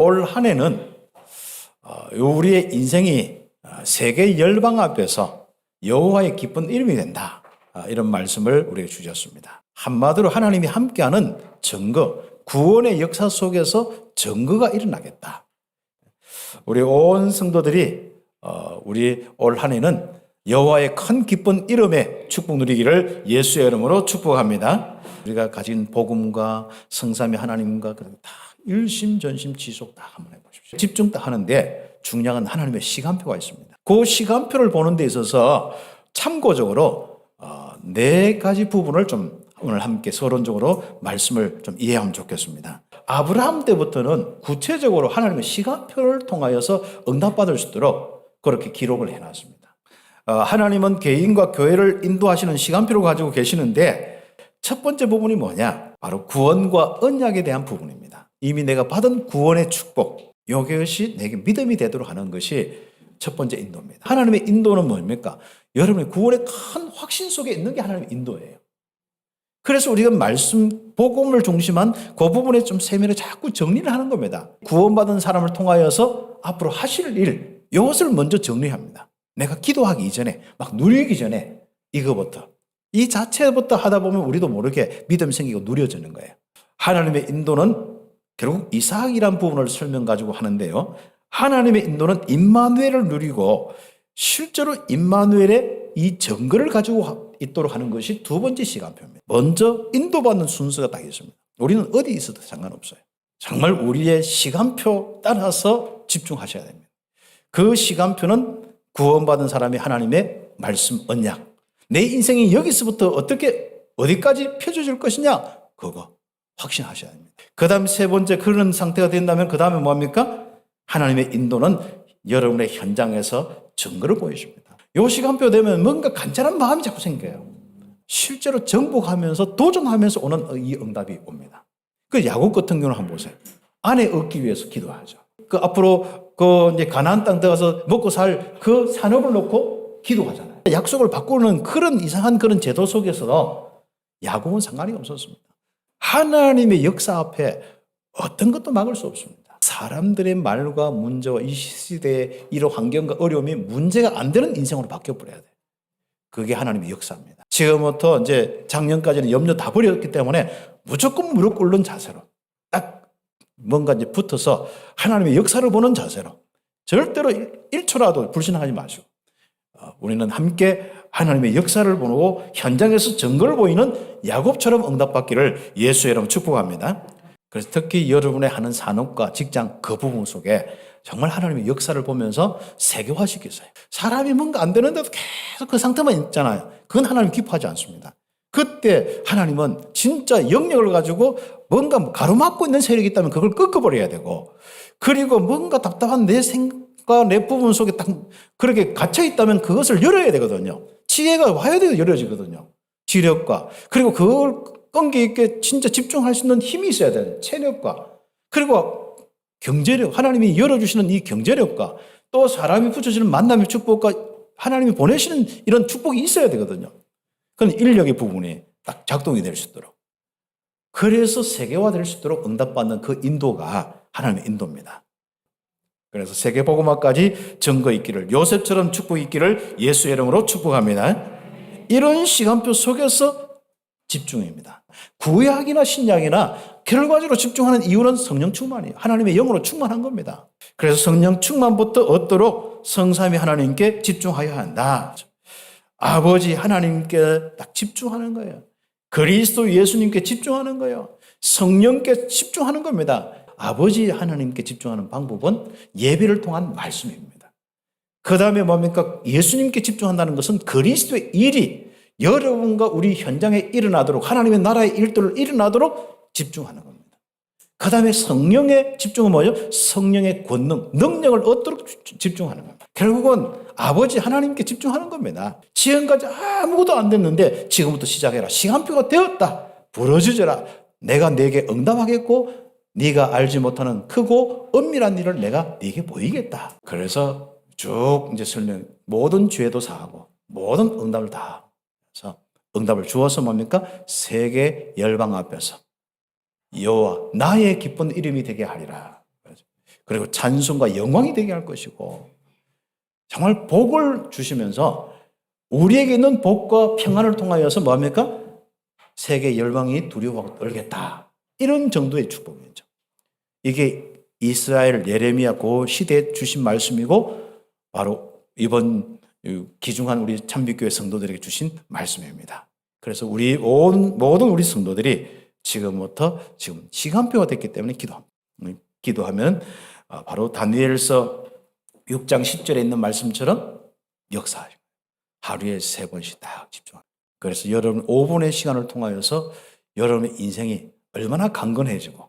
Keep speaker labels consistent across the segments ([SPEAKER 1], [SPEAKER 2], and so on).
[SPEAKER 1] 올 한 해는 우리의 인생이 세계 열방 앞에서 여호와의 기쁜 이름이 된다. 이런 말씀을 우리에게 주셨습니다. 한마디로 하나님이 함께하는 증거, 구원의 역사 속에서 증거가 일어나겠다. 우리 온 성도들이 우리 올 한 해는 여호와의 큰 기쁜 이름의 축복 누리기를 예수의 이름으로 축복합니다. 우리가 가진 복음과 성삼위 하나님과 다 일심전심 지속 다 한번 해보십시오. 집중 다 하는데 중요한 하나님의 시간표가 있습니다. 그 시간표를 보는 데 있어서 참고적으로 네 가지 부분을 좀 오늘 함께 서론적으로 말씀을 좀 이해하면 좋겠습니다. 아브라함 때부터는 구체적으로 하나님의 시간표를 통하여서 응답받을 수 있도록 그렇게 기록을 해놨습니다. 하나님은 개인과 교회를 인도하시는 시간표를 가지고 계시는데 첫 번째 부분이 뭐냐? 바로 구원과 언약에 대한 부분입니다. 이미 내가 받은 구원의 축복, 이것이 내게 믿음이 되도록 하는 것이 첫 번째 인도입니다. 하나님의 인도는 뭡니까? 여러분의 구원의 큰 확신 속에 있는 게 하나님의 인도예요. 그래서 우리가 말씀, 복음을 중심한 그 부분에 좀 세밀하게 자꾸 정리를 하는 겁니다. 구원받은 사람을 통하여서 앞으로 하실 일, 이것을 먼저 정리합니다. 내가 기도하기 이전에, 막 누리기 전에 이거부터, 이 자체부터 하다 보면 우리도 모르게 믿음 생기고 누려지는 거예요. 하나님의 인도는 결국 이삭이란 부분을 설명 가지고 하는데요. 하나님의 인도는 임마누엘을 누리고 실제로 임마누엘의 이 증거를 가지고 있도록 하는 것이 두 번째 시간표입니다. 먼저 인도받는 순서가 딱 있습니다. 우리는 어디 있어도 상관없어요. 정말 우리의 시간표 따라서 집중하셔야 됩니다. 그 시간표는 구원받은 사람이 하나님의 말씀 언약, 내 인생이 여기서부터 어디까지 펴져질 것이냐, 그거 확신하셔야 됩니다. 그 다음 세 번째, 그런 상태가 된다면 그 다음에 뭡니까? 하나님의 인도는 여러분의 현장에서 증거를 보여줍니다. 이 시간표 되면 뭔가 간절한 마음이 자꾸 생겨요. 실제로 정복하면서 도전하면서 오는 이 응답이 옵니다. 그 야곱 같은 경우는 한번 보세요. 아내 얻기 위해서 기도하죠. 그 앞으로 이제 가나안 땅 들어가서 먹고 살 그 산업을 놓고 기도하잖아요. 약속을 바꾸는 그런 이상한 그런 제도 속에서 야곱은 상관이 없었습니다. 하나님의 역사 앞에 어떤 것도 막을 수 없습니다. 사람들의 말과 문제와 이 시대의 이런 환경과 어려움이 문제가 안 되는 인생으로 바뀌어버려야 돼요. 그게 하나님의 역사입니다. 지금부터 이제 작년까지는 염려 다 버렸기 때문에 무조건 무릎 꿇는 자세로 딱 뭔가 이제 붙어서 하나님의 역사를 보는 자세로 절대로 1초라도 불신하지 마시고 우리는 함께 하나님의 역사를 보고 현장에서 증거를 보이는 야곱처럼 응답받기를 예수의 이름으로 축복합니다. 그래서 특히 여러분의 하는 산업과 직장 그 부분 속에 정말 하나님의 역사를 보면서 세계화시키세요. 사람이 뭔가 안 되는데도 계속 그 상태만 있잖아요. 그건 하나님 기뻐하지 않습니다. 그때 하나님은 진짜 영역을 가지고 뭔가 가로막고 있는 세력이 있다면 그걸 꺾어버려야 되고, 그리고 뭔가 답답한 내 생각과 내 부분 속에 딱 그렇게 갇혀 있다면 그것을 열어야 되거든요. 지혜가 와야 돼도 열어지거든요. 지력과, 그리고 그걸 끈기 있게 진짜 집중할 수 있는 힘이 있어야 되는 체력과, 그리고 경제력, 하나님이 열어주시는 이 경제력과 또 사람이 붙여주는 만남의 축복과 하나님이 보내시는 이런 축복이 있어야 되거든요. 그건 인력의 부분이 딱 작동이 될 수 있도록. 그래서 세계화될 수 있도록 응답받는 그 인도가 하나님의 인도입니다. 그래서 세계복음화까지 증거 있기를, 요셉처럼 축복 있기를 예수의 이름으로 축복합니다. 이런 시간표 속에서 집중입니다. 구약이나 신약이나 결과적으로 집중하는 이유는 성령 충만이에요. 하나님의 영으로 충만한 겁니다. 그래서 성령 충만부터 얻도록 성삼위 하나님께 집중하여야 한다. 아버지 하나님께 딱 집중하는 거예요. 그리스도 예수님께 집중하는 거예요. 성령께 집중하는 겁니다. 아버지 하나님께 집중하는 방법은 예배를 통한 말씀입니다. 그 다음에 뭡니까? 예수님께 집중한다는 것은 그리스도의 일이 여러분과 우리 현장에 일어나도록, 하나님의 나라의 일들을 일어나도록 집중하는 겁니다. 그 다음에 성령의 집중은 뭐죠? 성령의 권능, 능력을 얻도록 집중하는 겁니다. 결국은 아버지 하나님께 집중하는 겁니다. 지금까지 아무것도 안 됐는데 지금부터 시작해라. 시간표가 되었다. 부러지져라. 내가 네게 응답하겠고 네가 알지 못하는 크고 은밀한 일을 내가 네게 보이겠다. 그래서 쭉 이제 설명, 모든 죄도 사하고 모든 응답을 다 해서 응답을 주어서 뭡니까? 세계 열방 앞에서 여호와 나의 기쁜 이름이 되게 하리라. 그리고 찬송과 영광이 되게 할 것이고 정말 복을 주시면서 우리에게 있는 복과 평안을 통하여서 뭐합니까? 세계 열방이 두려워하고 떨겠다. 이런 정도의 축복이죠. 이게 이스라엘 예레미야 그 시대에 주신 말씀이고 바로 이번 귀중한 우리 참빛교회 성도들에게 주신 말씀입니다. 그래서 우리 모든 우리 성도들이 지금부터 지금 시간표가 됐기 때문에 기도하면 바로 다니엘서 6장 10절에 있는 말씀처럼 역사하죠. 하루에 3번씩 딱 집중합니다. 그래서 여러분 5분의 시간을 통하여서 여러분의 인생이 얼마나 강건해지고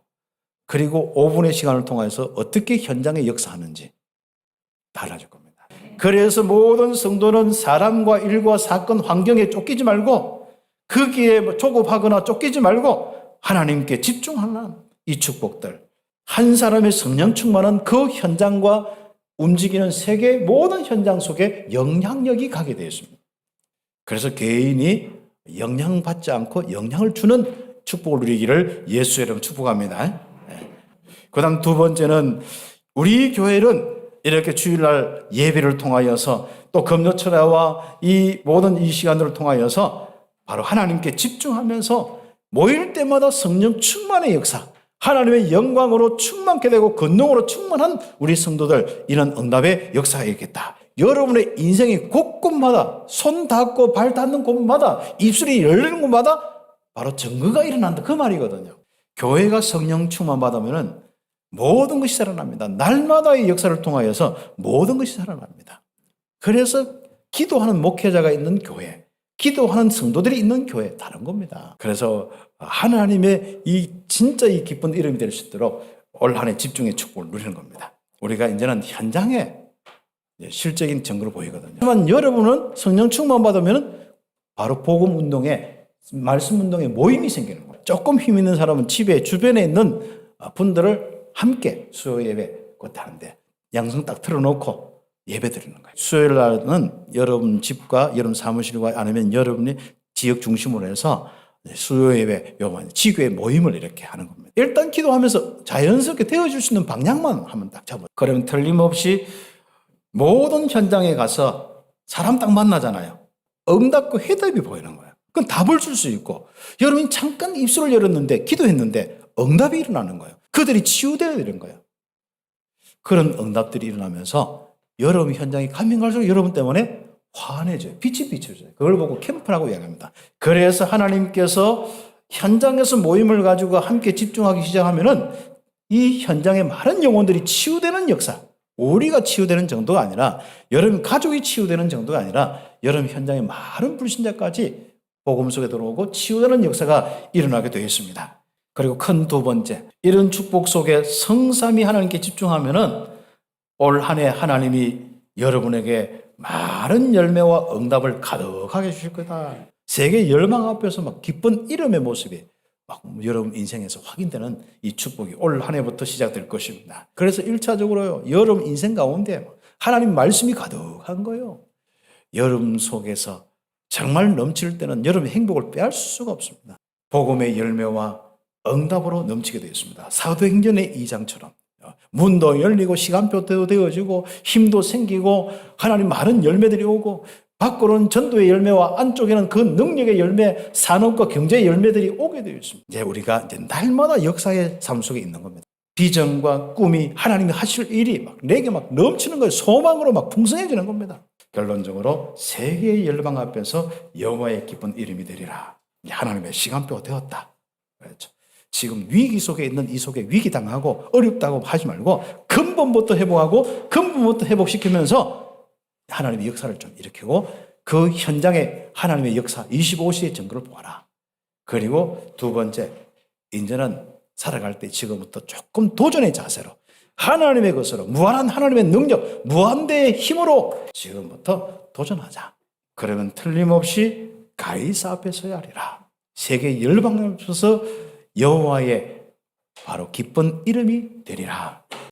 [SPEAKER 1] 그리고 5분의 시간을 통해서 어떻게 현장에 역사하는지 달라질 겁니다. 그래서 모든 성도는 사람과 일과 사건, 환경에 쫓기지 말고 거기에 조급하거나 쫓기지 말고 하나님께 집중하는 이 축복들, 한 사람의 성령 충만은 그 현장과 움직이는 세계 모든 현장 속에 영향력이 가게 되어 있습니다. 그래서 개인이 영향받지 않고 영향을 주는 축복을 누리기를 예수의 이름으로 축복합니다. 그 다음 두 번째는 우리 교회는 이렇게 주일날 예배를 통하여서 또 금요철야와 이 모든 이 시간들을 통하여서 바로 하나님께 집중하면서 모일 때마다 성령 충만의 역사, 하나님의 영광으로 충만케 되고 권능으로 충만한 우리 성도들, 이런 응답의 역사가 있겠다. 여러분의 인생의 곳곳마다 손 닿고 발 닿는 곳마다 입술이 열리는 곳마다 바로 증거가 일어난다, 그 말이거든요. 교회가 성령 충만 받으면 모든 것이 살아납니다. 날마다의 역사를 통하여서 모든 것이 살아납니다. 그래서 기도하는 목회자가 있는 교회, 기도하는 성도들이 있는 교회, 다른 겁니다. 그래서 하나님의 진짜 이 기쁜 이름이 될 수 있도록 올 한 해 집중의 축복을 누리는 겁니다. 우리가 이제는 현장에 실적인 증거로 보이거든요. 하지만 여러분은 성령 충만 받으면 바로 복음 운동에, 말씀 운동에 모임이 생기는 거예요. 조금 힘 있는 사람은 집에 주변에 있는 분들을 함께 수요 예배 그때 하는데 양성 딱 틀어놓고 예배 드리는 거예요. 수요일 날은 여러분 집과 여러분 사무실과 아니면 여러분이 지역 중심으로 해서 수요 예배, 지교회 모임을 이렇게 하는 겁니다. 일단 기도하면서 자연스럽게 되어줄 수 있는 방향만 하면 딱 잡아요. 그러면 틀림없이 모든 현장에 가서 사람 딱 만나잖아요. 응답과 해답이 보이는 거예요. 그건 답을 줄 수 있고, 여러분이 잠깐 입술을 열었는데 기도했는데 응답이 일어나는 거예요. 그들이 치유되어야 되는 거예요. 그런 응답들이 일어나면서 여러분 현장에 가면 갈수록 여러분 때문에 환해져요. 빛이 비춰져요. 그걸 보고 캠프라고 이야기합니다. 그래서 하나님께서 현장에서 모임을 가지고 함께 집중하기 시작하면은 이 현장의 많은 영혼들이 치유되는 역사, 우리가 치유되는 정도가 아니라 여러분 가족이 치유되는 정도가 아니라 여러분 현장의 많은 불신자까지 복음 속에 들어오고 치유되는 역사가 일어나게 되어 있습니다. 그리고 큰 두 번째, 이런 축복 속에 성삼위 하나님께 집중하면은 올 한 해 하나님이 여러분에게 많은 열매와 응답을 가득하게 주실 거다. 세계 열망 앞에서 막 기쁜 이름의 모습이 막 여러분 인생에서 확인되는 이 축복이 올 한 해부터 시작될 것입니다. 그래서 1차적으로요, 여러분 인생 가운데 하나님 말씀이 가득한 거예요. 여러분 속에서 정말 넘칠 때는 여러분의 행복을 빼앗을 수가 없습니다. 복음의 열매와 응답으로 넘치게 되어 있습니다. 사도행전의 2장처럼 문도 열리고 시간표도 되어지고 힘도 생기고 하나님 많은 열매들이 오고 밖으로는 전도의 열매와 안쪽에는 그 능력의 열매, 산업과 경제의 열매들이 오게 되어 있습니다. 이제 우리가 이제 날마다 역사의 삶 속에 있는 겁니다. 비전과 꿈이 하나님이 하실 일이 막 내게 막 넘치는 거예요. 소망으로 막 풍성해지는 겁니다. 결론적으로 세계의 열방 앞에서 여호와의 기쁜 이름이 되리라. 하나님의 시간표가 되었다. 그렇죠. 지금 위기 속에 있는 이 속에 위기당하고 어렵다고 하지 말고 근본부터 회복하고 근본부터 회복시키면서 하나님의 역사를 좀 일으키고 그 현장에 하나님의 역사 25시의 증거를 보아라. 그리고 두 번째, 이제는 살아갈 때 지금부터 조금 도전의 자세로 하나님의 것으로 무한한 하나님의 능력, 무한대의 힘으로 지금부터 도전하자. 그러면 틀림없이 가이사 앞에 서야 하리라. 세계 열방 앞에서 여호와의 바로 기쁜 이름이 되리라.